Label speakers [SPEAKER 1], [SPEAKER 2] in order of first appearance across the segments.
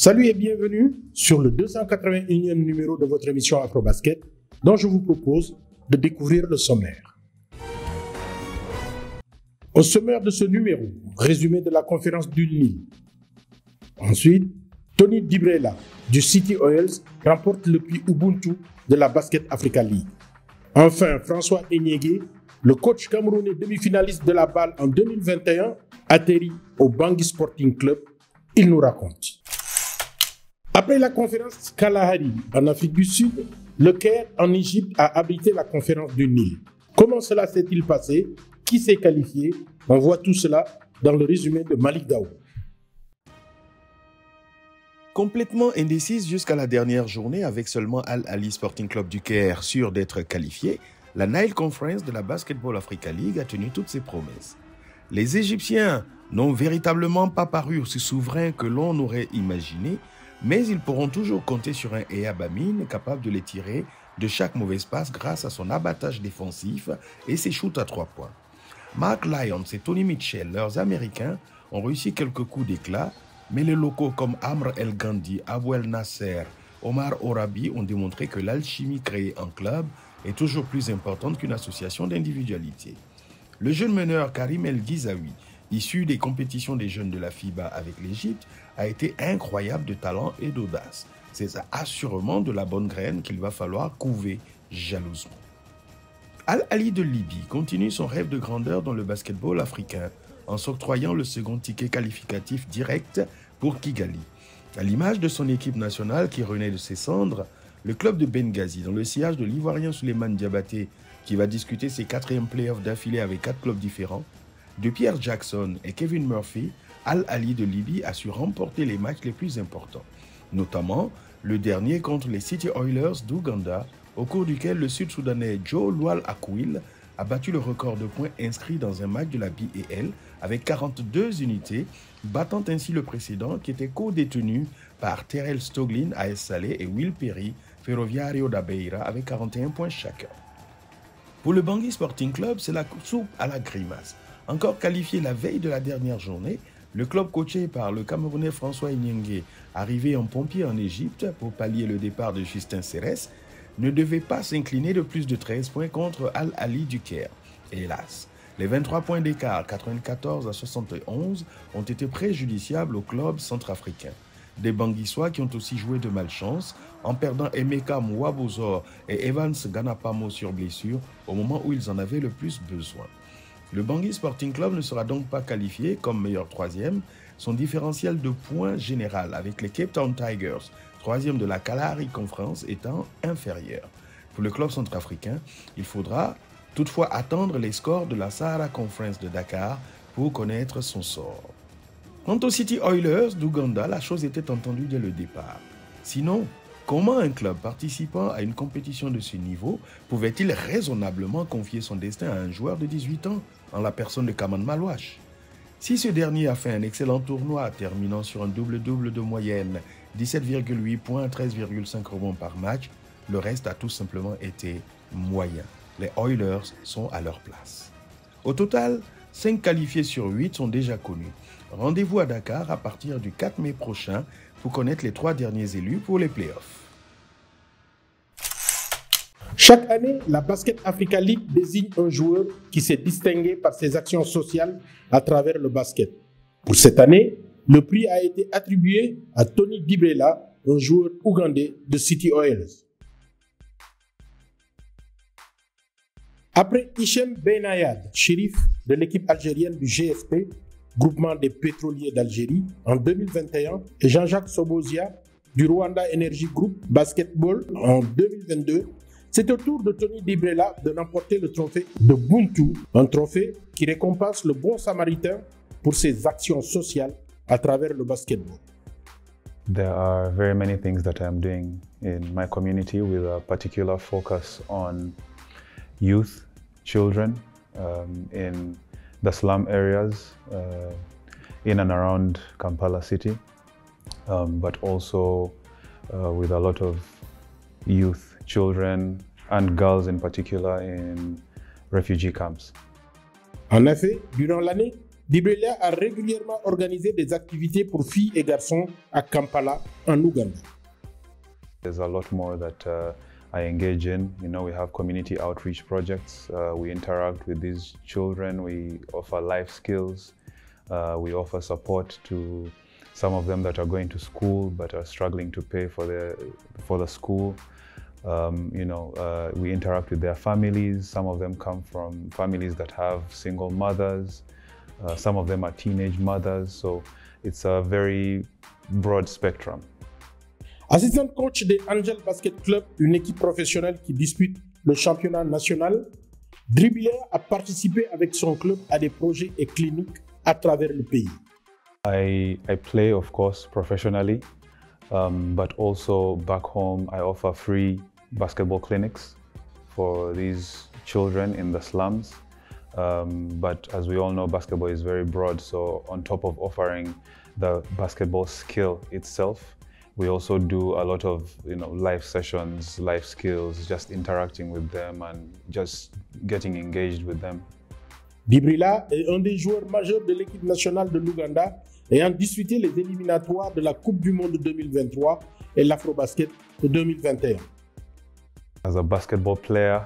[SPEAKER 1] Salut et bienvenue sur le 281e numéro de votre émission Afrobasket, dont je vous propose de découvrir le sommaire. Au sommaire de ce numéro, résumé de la conférence du Nil. Ensuite, Tony Dibrela du City Oils remporte le prix Ubuntu de la Basket Africa League. Enfin, François Enyégué, le coach camerounais demi-finaliste de la BAL en 2021, atterrit au Bangui Sporting Club. Il nous raconte. Après la conférence Kalahari en Afrique du Sud, le Caire en Égypte a abrité la conférence du Nil. Comment cela s'est-il passé? Qui s'est qualifié? On voit tout cela dans le résumé de Malik Daou.
[SPEAKER 2] Complètement indécise jusqu'à la dernière journée avec seulement Al Ahly Sporting Club du Caire sûr d'être qualifié, la Nile Conference de la Basketball Africa League a tenu toutes ses promesses. Les Égyptiens n'ont véritablement pas paru aussi souverains que l'on aurait imaginé, mais ils pourront toujours compter sur un Ehab Amin capable de les tirer de chaque mauvaise passe grâce à son abattage défensif et ses shoots à 3 points. Mark Lyons et Tony Mitchell, leurs Américains, ont réussi quelques coups d'éclat, mais les locaux comme Amr El Gandhi, Abou El Nasser, Omar Orabi ont démontré que l'alchimie créée en club est toujours plus importante qu'une association d'individualités. Le jeune meneur Karim El Ghizaoui, issu des compétitions des jeunes de la FIBA avec l'Égypte, a été incroyable de talent et d'audace. C'est assurément de la bonne graine qu'il va falloir couver jalousement. Al Ahly de Libye continue son rêve de grandeur dans le basketball africain en s'octroyant le second ticket qualificatif direct pour Kigali. À l'image de son équipe nationale qui renaît de ses cendres, le club de Benghazi, dans le sillage de l'Ivoirien Souleymane Diabaté, qui va discuter ses 4e playoffs d'affilée avec 4 clubs différents, de Pierre Jackson et Kevin Murphy, Al Ahly de Libye a su remporter les matchs les plus importants, notamment le dernier contre les City Oilers d'Ouganda, au cours duquel le Sud-Soudanais Joe Lual Akwil a battu le record de points inscrits dans un match de la BAL avec 42 unités, battant ainsi le précédent qui était co-détenu par Terrell Stoglin, AS Salé, et Will Perry, Ferroviario da Beira, avec 41 points chacun. Pour le Bangui Sporting Club, c'est la soupe à la grimace. Encore qualifié la veille de la dernière journée, le club coaché par le Camerounais François Enyégué, arrivé en pompier en Égypte pour pallier le départ de Justin Cérès, ne devait pas s'incliner de plus de 13 points contre Al Ahly du Caire. Hélas, les 23 points d'écart, 94 à 71, ont été préjudiciables au club centrafricain. Des Banguissois qui ont aussi joué de malchance en perdant Emeka Mouabozor et Evans Ganapamo sur blessure au moment où ils en avaient le plus besoin. Le Bangui Sporting Club ne sera donc pas qualifié comme meilleur troisième, son différentiel de points général avec les Cape Town Tigers, troisième de la Kalahari Conference, étant inférieur. Pour le club centrafricain, il faudra toutefois attendre les scores de la Sahara Conference de Dakar pour connaître son sort. Quant aux City Oilers d'Ouganda, la chose était entendue dès le départ. Sinon, comment un club participant à une compétition de ce niveau pouvait-il raisonnablement confier son destin à un joueur de 18 ans, en la personne de Kaman Malouache? Si ce dernier a fait un excellent tournoi, terminant sur un double-double de moyenne, 17,8 points, 13,5 rebonds par match, le reste a tout simplement été moyen. Les Oilers sont à leur place. Au total, 5 qualifiés sur 8 sont déjà connus. Rendez-vous à Dakar à partir du 4 mai prochain pour connaître les 3 derniers élus pour les playoffs.
[SPEAKER 1] Chaque année, la Basket Africa League désigne un joueur qui s'est distingué par ses actions sociales à travers le basket. Pour cette année, le prix a été attribué à Tony Dibrela, un joueur ougandais de City Oils. Après Hichem Benayad, shérif de l'équipe algérienne du GSP, groupement des pétroliers d'Algérie, en 2021, et Jean-Jacques Sobozia du Rwanda Energy Group Basketball en 2022, c'est au tour de Tony Dibrela de remporter le trophée de Ubuntu, un trophée qui récompense le bon samaritain pour ses actions sociales à travers le basketball.
[SPEAKER 3] There are very many things that I'm doing in my community with a particular focus on youth, children in the slum areas in and around Kampala city, but also with a lot of youth, children and girls in particular in refugee camps.
[SPEAKER 1] En effet, durant l'année, Dibrelia a régulièrement organisé des activités pour filles et garçons à Kampala, en Ouganda.
[SPEAKER 3] There's a lot more that I engage in. You know, we have community outreach projects. We interact with these children. We offer life skills. We offer support to some of them that are going to school but are struggling to pay for the school. We interact with their families. Some of them come from families that have single mothers. Some of them are teenage mothers. So it's a very broad spectrum.
[SPEAKER 1] Assistant coach des Angel Basket Club, une équipe professionnelle qui dispute le championnat national, Dibrelia a participé avec son club à des projets et cliniques à travers le pays.
[SPEAKER 3] I play, of course, professionally, but also back home I offer free basketball clinics for these children in the slums. But as we all know, basketball is very broad, so on top of offering the basketball skill itself, we also do a lot of life sessions, life skills, just interacting with them and just getting engaged with them.
[SPEAKER 1] Dibrelia est un des joueurs majeurs de l'équipe nationale de l'Ouganda ayant disputé les éliminatoires de la Coupe du Monde 2023 et l'Afrobasket de 2021.
[SPEAKER 3] As a basketball player,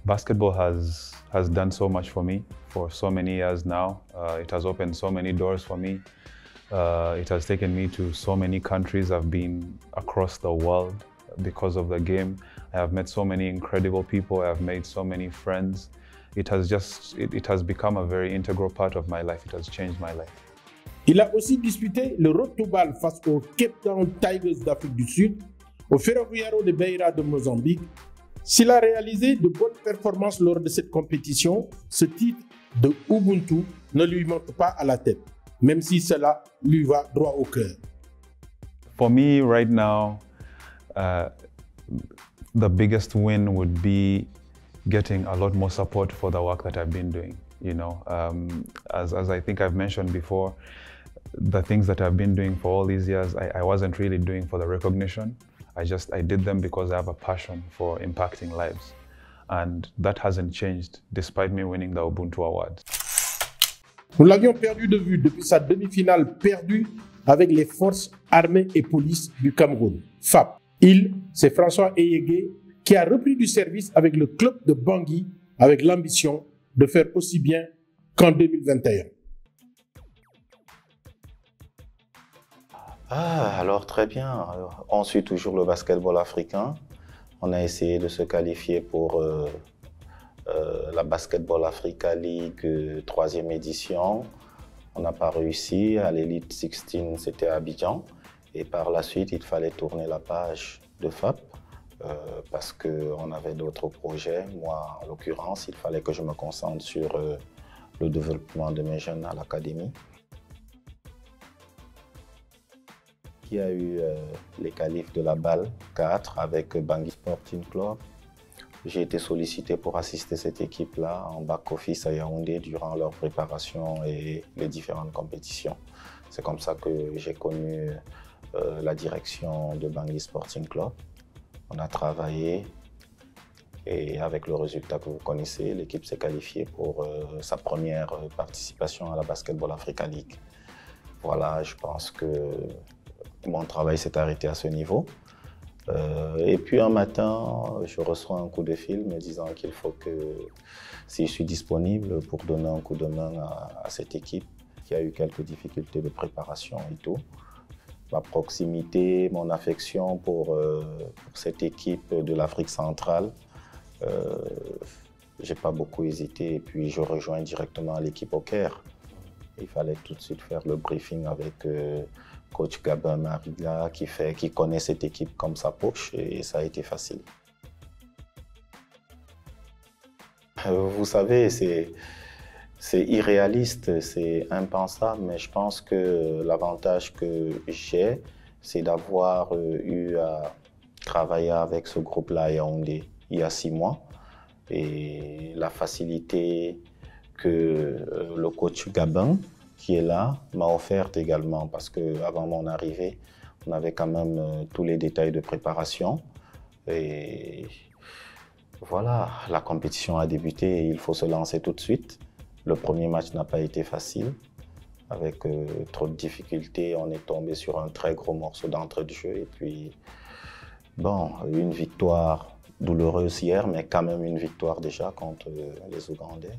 [SPEAKER 3] basketball has done so much for me for so many years now. It has opened so many doors for me. It has taken me to so many countries. I've been across the world because of the game. I have met so many incredible people. I have made so many friends. It has become a very integral part of my life. It has changed my life.
[SPEAKER 1] Il a aussi disputé le Road to Ball face aux Cape Town Tigers d'Afrique du Sud, au Ferroviário de Beira de Mozambique. S'il a réalisé de bonnes performances lors de cette compétition, ce titre de Ubuntu ne lui monte pas à la tête, même si cela lui va droit au cœur.
[SPEAKER 3] For me right now, the biggest win would be getting a lot more support for the work that I've been doing. As I think I've mentioned before, the things that I've been doing for all these years, I wasn't really doing for the recognition. I did them because I have a passion for impacting lives. And that hasn't changed despite me winning the Ubuntu Award.
[SPEAKER 1] Nous l'avions perdu de vue depuis sa demi-finale perdue avec les forces armées et police du Cameroun, FAP. C'est François Eyégué qui a repris du service avec le club de Bangui avec l'ambition de faire aussi bien qu'en 2021.
[SPEAKER 4] Alors très bien. On suit toujours le basketball africain. On a essayé de se qualifier pour la Basketball Africa League 3e édition. On n'a pas réussi. À l'Elite 16, c'était à Abidjan. Et par la suite, il fallait tourner la page de FAP parce qu'on avait d'autres projets. Moi, en l'occurrence, il fallait que je me concentre sur le développement de mes jeunes à l'académie. Il y a eu les qualifs de la BAL 4 avec Bangui Sporting Club. J'ai été sollicité pour assister cette équipe-là en back-office à Yaoundé durant leur préparation et les différentes compétitions. C'est comme ça que j'ai connu la direction de Bangui Sporting Club. On a travaillé et avec le résultat que vous connaissez, l'équipe s'est qualifiée pour sa première participation à la Basketball Africa League. Voilà, je pense que mon travail s'est arrêté à ce niveau. Et puis un matin, je reçois un coup de fil me disant qu'il faut que, si je suis disponible, pour donner un coup de main à cette équipe qui a eu quelques difficultés de préparation et tout. Ma proximité, mon affection pour cette équipe de l'Afrique centrale, j'ai pas beaucoup hésité et puis je rejoins directement l'équipe au Caire. Il fallait tout de suite faire le briefing avec coach Gabin Mariga qui connaît cette équipe comme sa poche et ça a été facile. Vous savez, c'est irréaliste, c'est impensable, mais je pense que l'avantage que j'ai, c'est d'avoir eu à travailler avec ce groupe-là à Yaoundé il y a 6 mois et la facilité que le coach Gabin qui est là m'a offerte également parce qu'avant mon arrivée, on avait quand même tous les détails de préparation et voilà, la compétition a débuté et il faut se lancer tout de suite. Le premier match n'a pas été facile. Avec trop de difficultés, on est tombé sur un très gros morceau d'entrée de jeu. Et puis, bon, une victoire douloureuse hier, mais quand même une victoire déjà contre les Ougandais.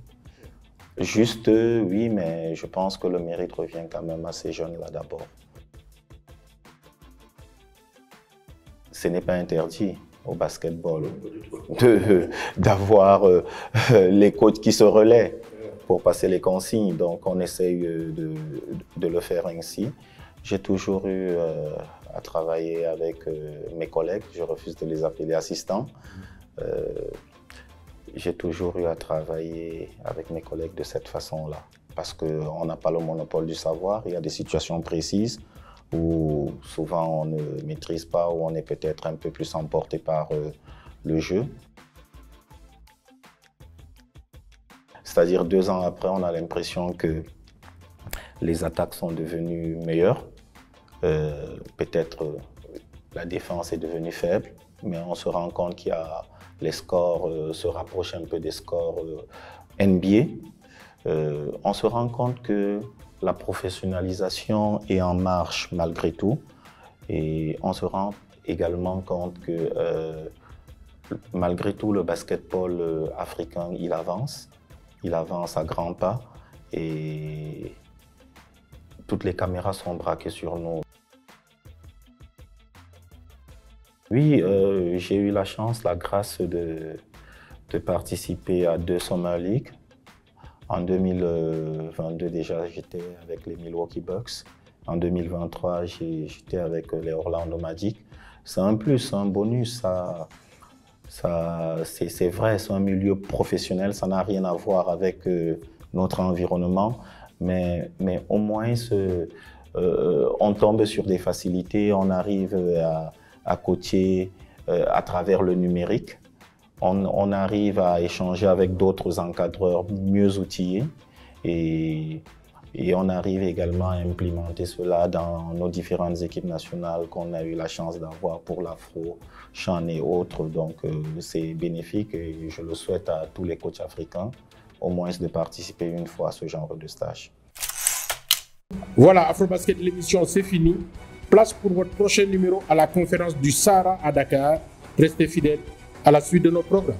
[SPEAKER 4] Juste, oui, mais je pense que le mérite revient quand même à ces jeunes-là d'abord. Ce n'est pas interdit au basketball d'avoir les coachs qui se relaient pour passer les consignes. Donc, on essaye de le faire ainsi. J'ai toujours eu à travailler avec mes collègues. Je refuse de les appeler assistants. J'ai toujours eu à travailler avec mes collègues de cette façon-là. Parce qu'on n'a pas le monopole du savoir. Il y a des situations précises où souvent on ne maîtrise pas, où on est peut-être un peu plus emporté par le jeu. C'est-à-dire 2 ans après, on a l'impression que les attaques sont devenues meilleures. Peut-être la défense est devenue faible, mais on se rend compte qu'il y a les scores se rapprochent un peu des scores NBA. On se rend compte que la professionnalisation est en marche malgré tout. Et on se rend également compte que malgré tout, le basketball africain, il avance à grands pas et toutes les caméras sont braquées sur nous. Oui, j'ai eu la chance, la grâce de participer à 2 Summer League. En 2022 déjà, j'étais avec les Milwaukee Bucks. En 2023, j'étais avec les Orlando Magic. C'est un plus, un bonus. C'est vrai, c'est un milieu professionnel, ça n'a rien à voir avec notre environnement, mais au moins on tombe sur des facilités, on arrive à coacher à travers le numérique, on arrive à échanger avec d'autres encadreurs mieux outillés et on arrive également à implémenter cela dans nos différentes équipes nationales qu'on a eu la chance d'avoir pour l'Afro, Chan et autres. Donc c'est bénéfique et je le souhaite à tous les coachs africains au moins de participer une fois à ce genre de stage.
[SPEAKER 1] Voilà, Afrobasket, l'émission c'est fini. Place pour votre prochain numéro à la conférence du Sahara à Dakar. Restez fidèles à la suite de nos programmes.